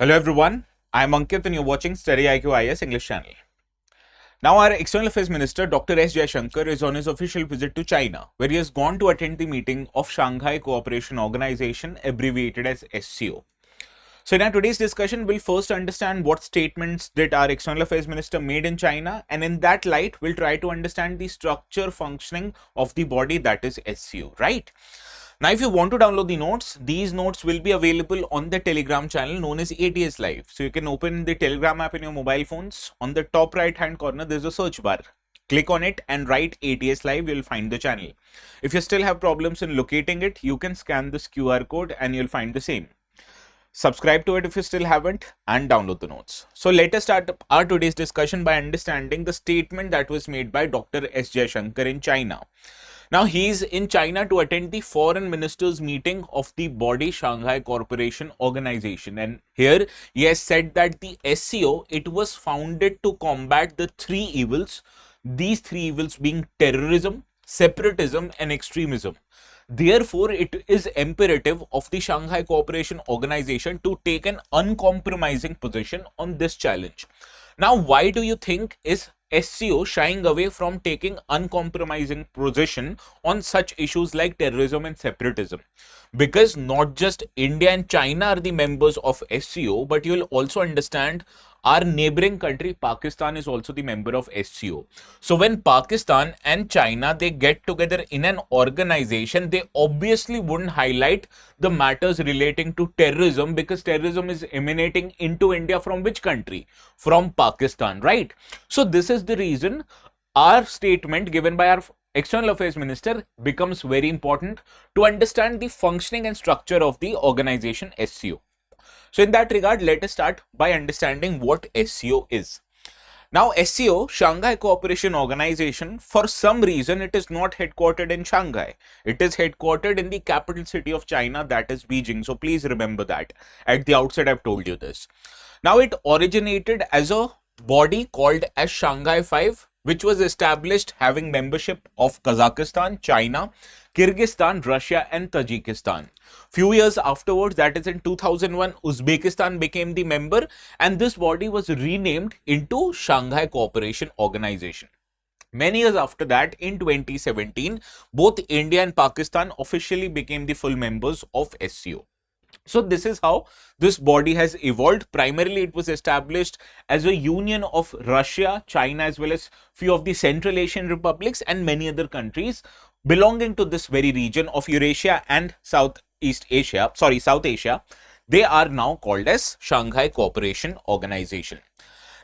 Hello everyone, I am Ankit and you're watching StudyIQ IAS English channel. Now our External Affairs Minister Dr. S. Jaishankar is on his official visit to China, where he has gone to attend the meeting of Shanghai Cooperation Organization, abbreviated as SCO. So in our today's discussion, we'll first understand what statements did our External Affairs Minister made in China, and in that light, we'll try to understand the structure functioning of the body that is SCO, right? Now, if you want to download the notes, these notes will be available on the Telegram channel known as ATS Live. So you can open the Telegram app in your mobile phones. On the top right hand corner, there's a search bar. Click on it and write ATS Live, you'll find the channel. If you still have problems in locating it, you can scan this QR code and you'll find the same. Subscribe to it if you still haven't and download the notes. So let us start our today's discussion by understanding the statement that was made by Dr. S. Jaishankar in China. Now, he is in China to attend the foreign ministers meeting of the body Shanghai Cooperation Organization. And here he has said that the SCO, it was founded to combat the three evils. These three evils being terrorism, separatism and extremism. Therefore, it is imperative of the Shanghai Cooperation Organization to take an uncompromising position on this challenge. Now, why do you think is SCO shying away from taking uncompromising position on such issues like terrorism and separatism? Because not just India and China are the members of SCO, but you will also understand our neighboring country Pakistan is also the member of SCO. So when Pakistan and China, they get together in an organization, they obviously wouldn't highlight the matters relating to terrorism, because terrorism is emanating into India from which country? From Pakistan, right? So this is the reason our statement given by our External Affairs Minister becomes very important to understand the functioning and structure of the organization SCO. So in that regard, let us start by understanding what SCO is. Now, SCO, Shanghai Cooperation Organization, for some reason, it is not headquartered in Shanghai. It is headquartered in the capital city of China, that is Beijing. So please remember that. At the outset, I've told you this. Now, it originated as a body called as Shanghai 5, which was established having membership of Kazakhstan, China, Kyrgyzstan, Russia and Tajikistan. Few years afterwards, that is in 2001, Uzbekistan became the member and this body was renamed into Shanghai Cooperation Organization. Many years after that, in 2017, both India and Pakistan officially became the full members of SCO. So this is how this body has evolved. Primarily, it was established as a union of Russia, China, as well as few of the Central Asian republics and many other countries belonging to this very region of Eurasia and South Asia. They are now called as Shanghai Cooperation Organization.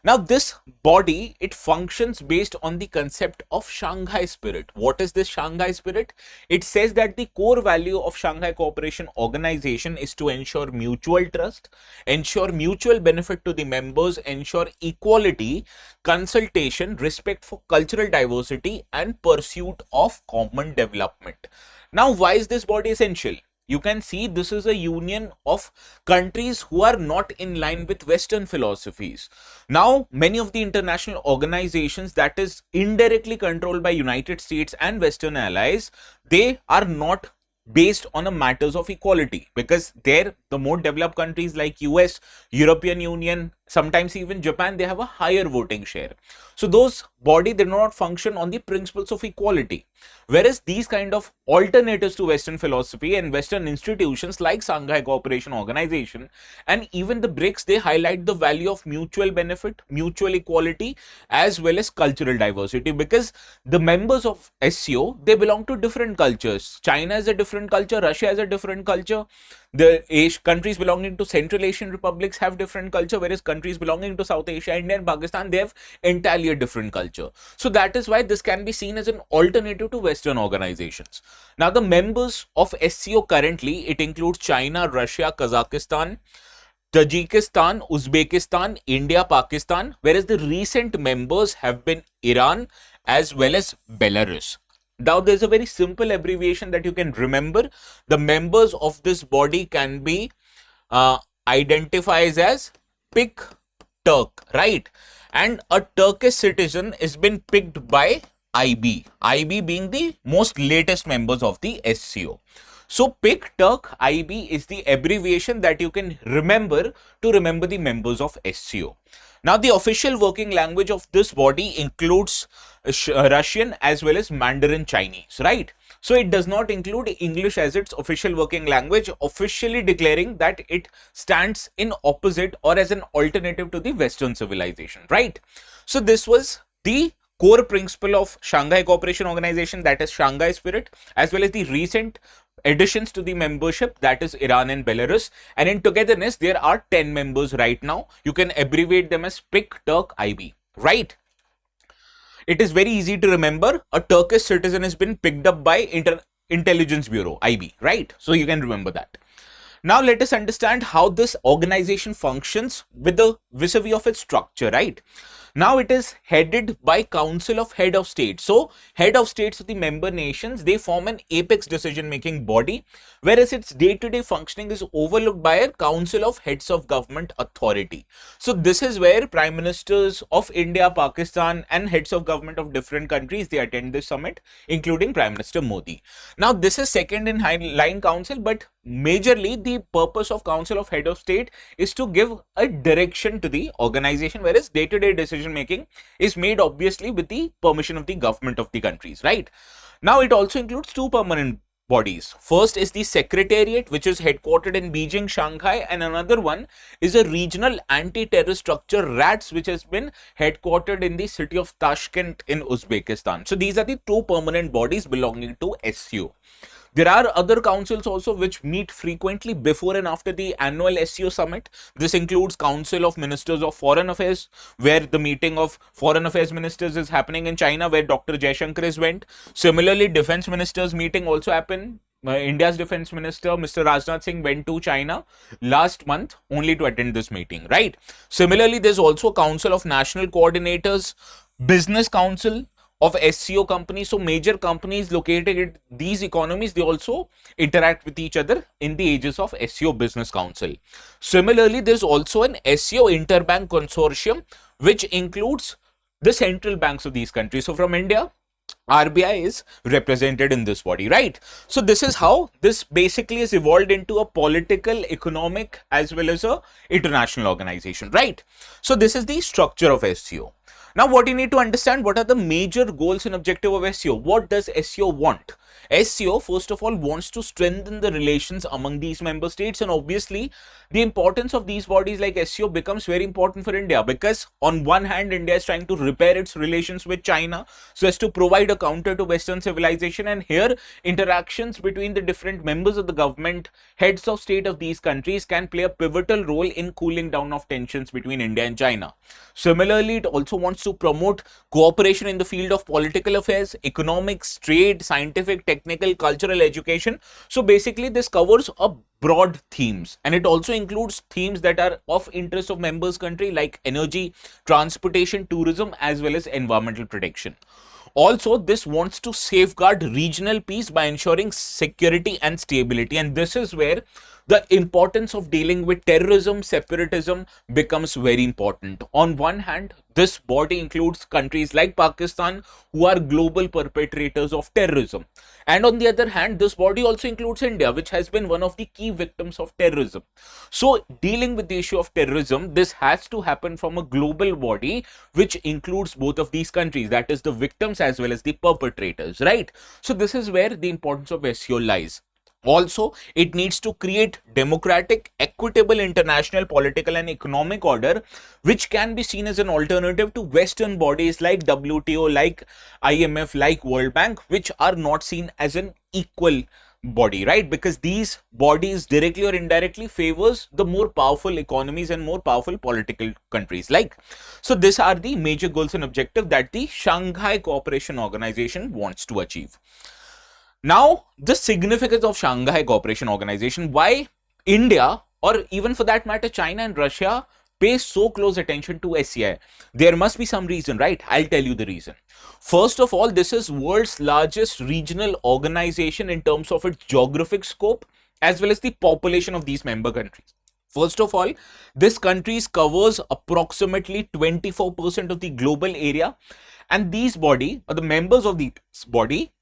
Now, this body, it functions based on the concept of Shanghai spirit. What is this Shanghai spirit? It says that the core value of Shanghai Cooperation Organization is to ensure mutual trust, ensure mutual benefit to the members, ensure equality, consultation, respect for cultural diversity, and pursuit of common development. Now, why is this body essential? You can see this is a union of countries who are not in line with Western philosophies. Now, many of the international organizations that is indirectly controlled by United States and Western allies, they are not based on a matters of equality, because there the more developed countries like US, European Union, sometimes even Japan, they have a higher voting share. So those body, they do not function on the principles of equality. Whereas these kind of alternatives to Western philosophy and Western institutions like Shanghai Cooperation Organization and even the BRICS, they highlight the value of mutual benefit, mutual equality, as well as cultural diversity, because the members of SCO, they belong to different cultures. China is a different culture, Russia is a different culture. The countries belonging to Central Asian republics have different culture, whereas countries belonging to South Asia, India and Pakistan, they have entirely different culture. So that is why this can be seen as an alternative to Western organizations. Now, the members of SCO currently, it includes China, Russia, Kazakhstan, Tajikistan, Uzbekistan, India, Pakistan, whereas the recent members have been Iran as well as Belarus. Now, there's a very simple abbreviation that you can remember. The members of this body can be identified as Pick Turk, right? And a Turkish citizen is been picked by IB being the most latest members of the SCO. So PIC Turk IB is the abbreviation that you can remember to remember the members of SCO. Now, the official working language of this body includes Russian as well as Mandarin Chinese, right? So it does not include English as its official working language, officially declaring that it stands in opposite or as an alternative to the Western civilization, right? So this was the core principle of Shanghai Cooperation Organization, that is Shanghai Spirit, as well as the recent additions to the membership, that is Iran and Belarus, and in togetherness there are 10 members right now. You can abbreviate them as PIC Turk IB, right? It is very easy to remember. A Turkish citizen has been picked up by Intelligence Bureau, IB, right? So you can remember that. Now let us understand how this organization functions with the vis-a-vis of its structure, right? Now it is headed by Council of Head of State. So head of states of the member nations, they form an apex decision-making body, whereas its day-to-day functioning is overlooked by a Council of Heads of Government Authority. So this is where Prime Ministers of India, Pakistan and heads of government of different countries, they attend this summit, including Prime Minister Modi. Now this is second in line council, but majorly the purpose of Council of Head of State is to give a direction to the organization, whereas day-to-day decision making is made obviously with the permission of the government of the countries, right? Now it also includes two permanent bodies. First is the Secretariat, which is headquartered in Beijing, Shanghai, and another one is a regional anti-terrorist structure, RATS, which has been headquartered in the city of Tashkent in Uzbekistan. So these are the two permanent bodies belonging to SCO. There are other councils also which meet frequently before and after the annual SCO summit. This includes Council of Ministers of Foreign Affairs, where the meeting of foreign affairs ministers is happening in China, where Dr. Jaishankar is went. Similarly, defense ministers meeting also happened. India's defense minister, Mr. Rajnath Singh, went to China last month only to attend this meeting, right? Similarly, there's also a Council of National Coordinators, Business Council of SCO companies. So major companies located in these economies, they also interact with each other in the aegis of SCO Business Council. Similarly, there's also an SCO Interbank Consortium, which includes the central banks of these countries. So from India, RBI is represented in this body, right? So this is how this basically is evolved into a political, economic, as well as a international organization, right? So this is the structure of SCO. Now, what you need to understand, what are the major goals and objective of SCO? What does SCO want? SCO, first of all, wants to strengthen the relations among these member states, and obviously the importance of these bodies like SCO becomes very important for India, because on one hand, India is trying to repair its relations with China so as to provide a counter to Western civilization, and here interactions between the different members of the government, heads of state of these countries can play a pivotal role in cooling down of tensions between India and China. Similarly, it also wants to promote cooperation in the field of political affairs, economics, trade, scientific, technical, cultural, education. So basically this covers a broad themes, and it also includes themes that are of interest of members country like energy, transportation, tourism, as well as environmental protection. Also, this wants to safeguard regional peace by ensuring security and stability, and this is where the importance of dealing with terrorism, separatism becomes very important. On one hand, this body includes countries like Pakistan, who are global perpetrators of terrorism. And on the other hand, this body also includes India, which has been one of the key victims of terrorism. So dealing with the issue of terrorism, this has to happen from a global body, which includes both of these countries, that is the victims as well as the perpetrators, right? So this is where the importance of SCO lies. Also, it needs to create democratic, equitable international political and economic order, which can be seen as an alternative to Western bodies like WTO, like IMF, like World Bank, which are not seen as an equal body, right? Because these bodies directly or indirectly favors the more powerful economies and more powerful political countries. So these are the major goals and objectives that the Shanghai Cooperation Organization wants to achieve. Now, the significance of Shanghai Cooperation Organization, why India, or even for that matter China and Russia, pay so close attention to SCI. There must be some reason, right? I'll tell you the reason. First of all, this is world's largest regional organization in terms of its geographic scope as well as the population of these member countries. First of all, this countries covers approximately 24% of the global area, and these body, or the members of this body,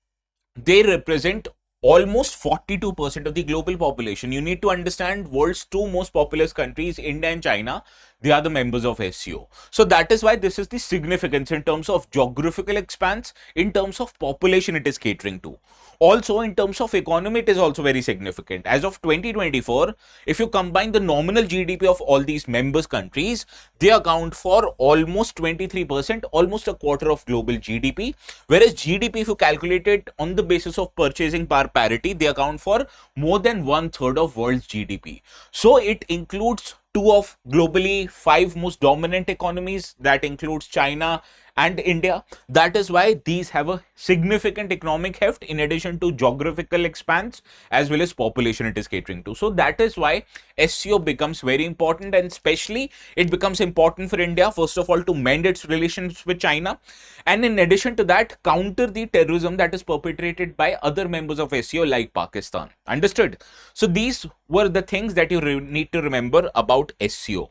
they represent almost 42% of the global population. You need to understand world's two most populous countries, India and China, they are the members of SCO. So that is why this is the significance in terms of geographical expanse, in terms of population it is catering to. Also, in terms of economy, it is also very significant. As of 2024, if you combine the nominal GDP of all these members countries, they account for almost 23%, almost a quarter of global GDP. Whereas GDP, if you calculate it on the basis of purchasing power parity, they account for more than 1/3 of world's GDP. So it includes two of globally five most dominant economies, that includes China and India. That is why these have a significant economic heft in addition to geographical expanse as well as population it is catering to. So that is why SCO becomes very important, and especially it becomes important for India, first of all, to mend its relations with China, and in addition to that, counter the terrorism that is perpetrated by other members of SCO like Pakistan. Understood? So these were the things that you need to remember about SCO.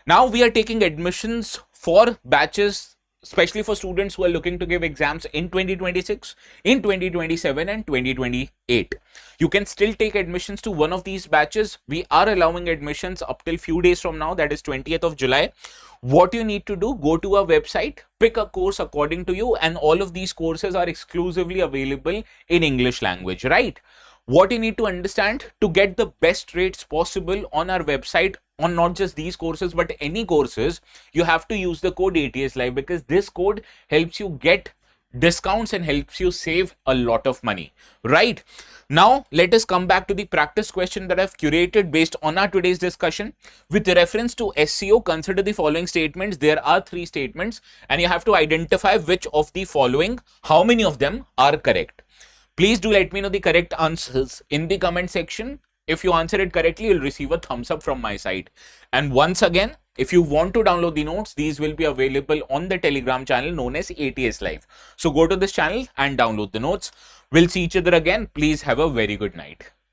Now we are taking admissions for batches, especially for students who are looking to give exams in 2026, in 2027 and 2028. You can still take admissions to one of these batches. We are allowing admissions up till few days from now, that is 20th of July. What you need to do, go to our website, pick a course according to you, and all of these courses are exclusively available in English language, right? What you need to understand, to get the best rates possible on our website on not just these courses but any courses, you have to use the code ATS Live, because this code helps you get discounts and helps you save a lot of money, right? Now let us come back to the practice question that I've curated based on our today's discussion. With reference to SCO, consider the following statements. There are 3 statements and you have to identify which of the following, how many of them are correct. Please do let me know the correct answers in the comment section. If you answer it correctly, you'll receive a thumbs up from my side. And once again, if you want to download the notes, these will be available on the Telegram channel known as ATS Live. So go to this channel and download the notes. We'll see each other again. Please have a very good night.